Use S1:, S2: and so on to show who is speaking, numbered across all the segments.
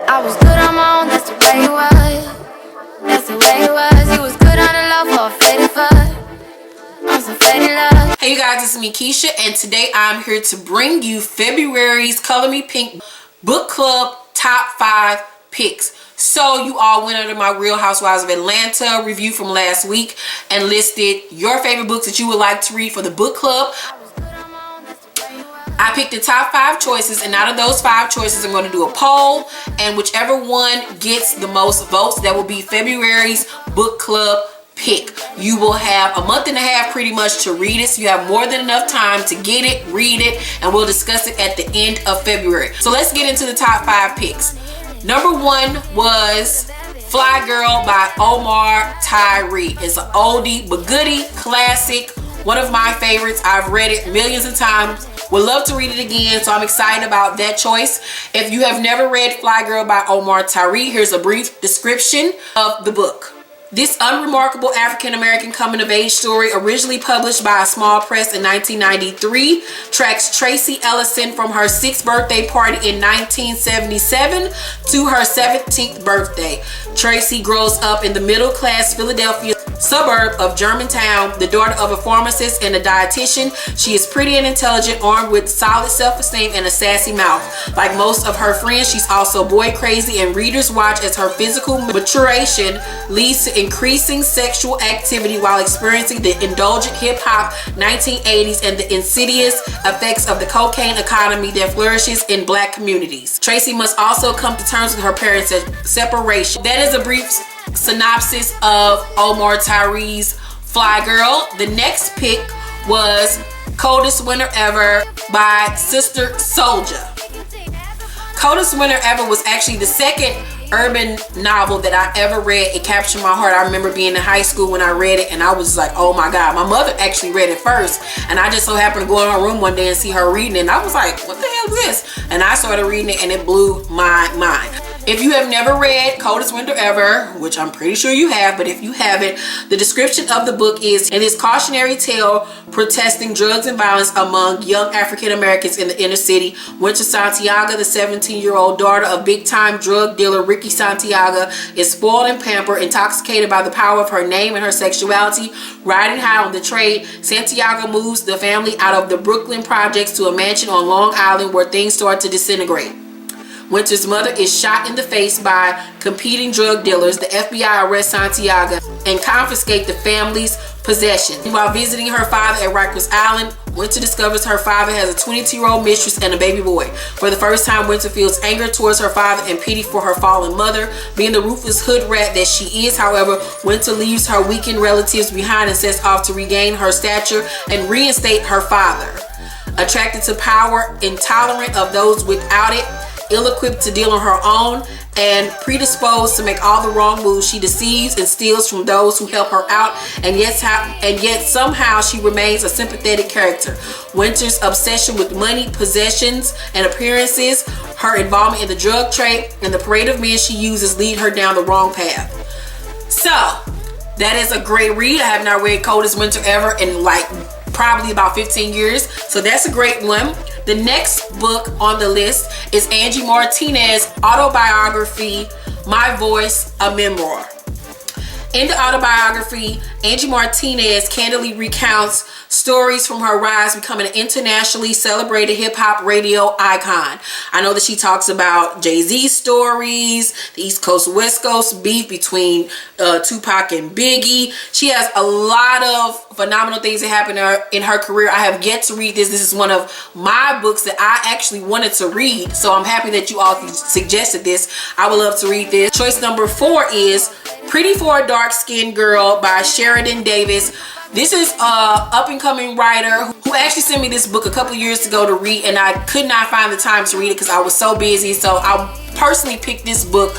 S1: I was good on my own, that's the way it was. That's the way it was. You was good on the love for a faded fuck. I'm so faded love.
S2: Hey you guys, it's me Keisha, and today I'm here to bring you February's Color Me Pink Book Club Top 5 Picks. So you all went under my Real Housewives of Atlanta review from last week and listed your favorite books that you would like to read for the book club. I picked the top 5 choices, and out of those 5 choices I'm going to do a poll, and whichever one gets the most votes, that will be February's book club pick. You will have a month and a half pretty much to read it, so you have more than enough time to get it, read it, and we'll discuss it at the end of February. So let's get into the top 5 picks. Number 1 was Fly Girl by Omar Tyree. It's an oldie but goodie, classic, one of my favorites. I've read it millions of times. Would love to read it again, so I'm excited about that choice. If you have never read Fly Girl by Omar Tyree, here's a brief description of the book. This unremarkable African-American coming-of-age story, originally published by a small press in 1993, tracks Tracy Ellison from her 6th birthday party in 1977 to her 17th birthday. Tracy grows up in the middle-class Philadelphia suburb of Germantown, the daughter of a pharmacist and a dietitian. She is pretty and intelligent, armed with solid self-esteem and a sassy mouth. Like most of her friends, she's also boy crazy, and readers watch as her physical maturation leads to increasing sexual activity while experiencing the indulgent hip-hop 1980s and the insidious effects of the cocaine economy that flourishes in black communities. Tracy must also come to terms with her parents' separation. That is a brief synopsis of Omar Tyree's Fly Girl. The next pick was Coldest Winter Ever by Sister Souljah. Coldest Winter Ever was actually the second urban novel that I ever read. It captured my heart. I remember being in high school when I read it, and I was like, oh my god. My mother actually read it first, and I just so happened to go in her room one day and see her reading it, and I was like, what the hell is this? And I started reading it, and it blew my mind. If you have never read Coldest Winter Ever, which I'm pretty sure you have, but if you haven't, the description of the book is, in this cautionary tale protesting drugs and violence among young African Americans in the inner city, Winter Santiago, the 17-year-old daughter of big-time drug dealer Ricky Santiago, is spoiled and pampered, intoxicated by the power of her name and her sexuality. Riding high on the trade, Santiago moves the family out of the Brooklyn projects to a mansion on Long Island where things start to disintegrate. Winter's mother is shot in the face by competing drug dealers. The FBI arrests Santiago and confiscate the family's possessions. While visiting her father at Rikers Island, Winter discovers her father has a 22-year-old mistress and a baby boy. For the first time, Winter feels anger towards her father and pity for her fallen mother. Being the ruthless hood rat that she is, however, Winter leaves her weakened relatives behind and sets off to regain her stature and reinstate her father. Attracted to power, intolerant of those without it, ill-equipped to deal on her own, and predisposed to make all the wrong moves, she deceives and steals from those who help her out, and yet somehow she remains a sympathetic character. Winter's obsession with money, possessions, and appearances, her involvement in the drug trade, and the parade of men she uses lead her down the wrong path. So, that is a great read. I have not read Coldest Winter Ever in probably about 15 years, so that's a great one. The next book on the list is Angie Martinez's autobiography, My Voice, a Memoir. In the autobiography, Angie Martinez candidly recounts stories from her rise becoming an internationally celebrated hip-hop radio icon. I know that she talks about Jay-Z's stories, the East Coast West Coast beef between Tupac and Biggie. She has a lot of phenomenal things that happened in her career. I have yet to read this. This is one of my books that I actually wanted to read, so I'm happy that you all suggested this. I would love to read this. Choice number 4 is Pretty for a Dark-Skinned Girl by Sheridan Davis. This is an up-and-coming writer who actually sent me this book a couple years ago to read, and I could not find the time to read it because I was so busy. So I personally picked this book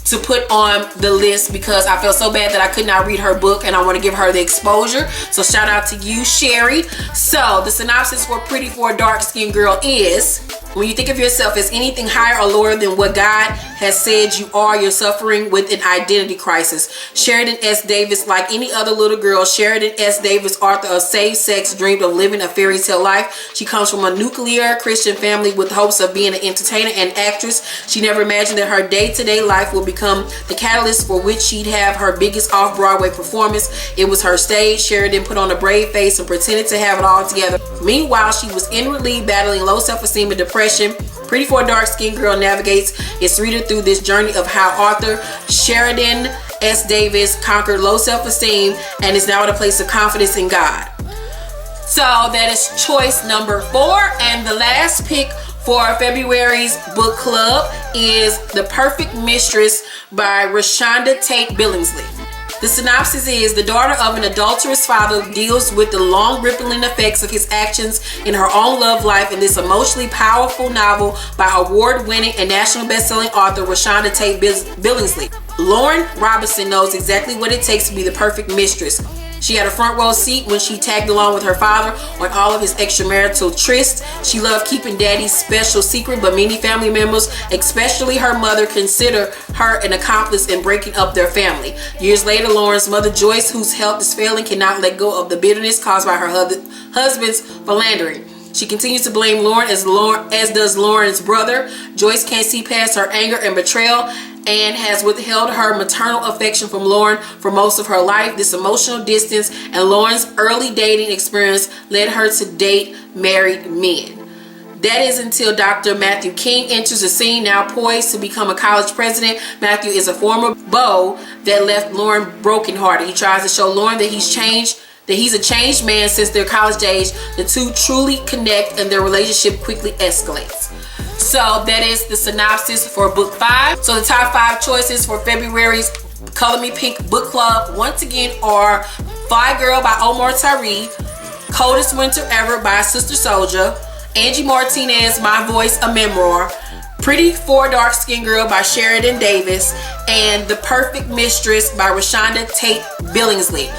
S2: to put on the list because I felt so bad that I could not read her book, and I want to give her the exposure. So shout out to you, Sherry. So the synopsis for Pretty for a Dark-Skinned Girl is, when you think of yourself as anything higher or lower than what God has said you are. You're suffering with an identity crisis. Sheridan S. Davis, like any other little girl, Sheridan S. Davis, author of Safe Sex, dreamed of living a fairy tale life. She comes from a nuclear Christian family with hopes of being an entertainer and actress. She never imagined that her day-to-day life will become the catalyst for which she'd have her biggest off-Broadway performance. It was her stage. Sheridan put on a brave face and pretended to have it all together. Meanwhile, she was inwardly battling low self-esteem and depression. Pretty for a Dark-Skinned Girl navigates its reader through this journey of how author Sheridan S. Davis conquered low self-esteem and is now at a place of confidence in God. So that is choice number 4. And the last pick for February's book club is The Perfect Mistress by Rashonda Tate Billingsley. The synopsis is: the daughter of an adulterous father deals with the long rippling effects of his actions in her own love life in this emotionally powerful novel by award-winning and national best-selling author Rashonda Tate Billingsley. Lauren Robinson knows exactly what it takes to be the perfect mistress. She had a front row seat when she tagged along with her father on all of his extramarital trysts. She loved keeping daddy's special secret, but many family members, especially her mother, consider her an accomplice in breaking up their family. Years later, Lauren's mother, Joyce, whose health is failing, cannot let go of the bitterness caused by her husband's philandering. She continues to blame Lauren, as does Lauren's brother. Joyce can't see past her anger and betrayal and has withheld her maternal affection from Lauren for most of her life. This emotional distance and Lauren's early dating experience led her to date married men. That is until Dr. Matthew King enters the scene, now poised to become a college president. Matthew is a former beau that left Lauren brokenhearted. He tries to show Lauren that he's a changed man since their college days. The two truly connect and their relationship quickly escalates. So that is the synopsis for book 5. So the top 5 choices for February's Color Me Pink book club once again are Fly Girl by Omar Tyree, Coldest Winter Ever by Sister Souljah, Angie Martinez, My Voice, a Memoir, Pretty for a Dark-Skinned Girl by Sheridan Davis, and The Perfect Mistress by Rashonda Tate Billingsley.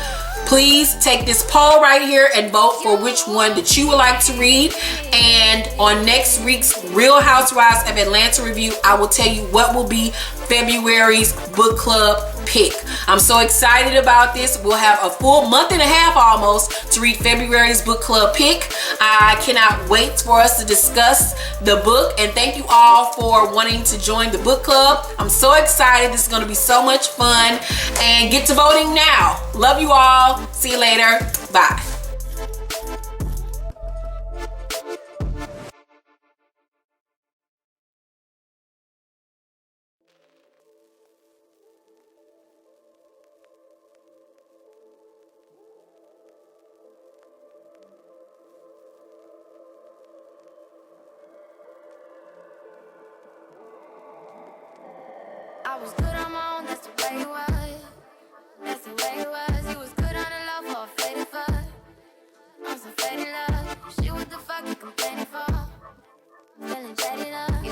S2: Please take this poll right here and vote for which one that you would like to read. And on next week's Real Housewives of Atlanta review, I will tell you what will be February's book club pick. I'm so excited about this. We'll have a full month and a half almost to read February's book club pick. I cannot wait for us to discuss the book, and thank you all for wanting to join the book club. I'm so excited. This is going to be so much fun, and get to voting now. Love you all. See you later. Bye.
S1: I was good on my own, that's the way it was. That's the way it was. You was good on the love for a faded fuck. I'm so faded love. Shit, what the fuck you complaining for? Feeling jaded up.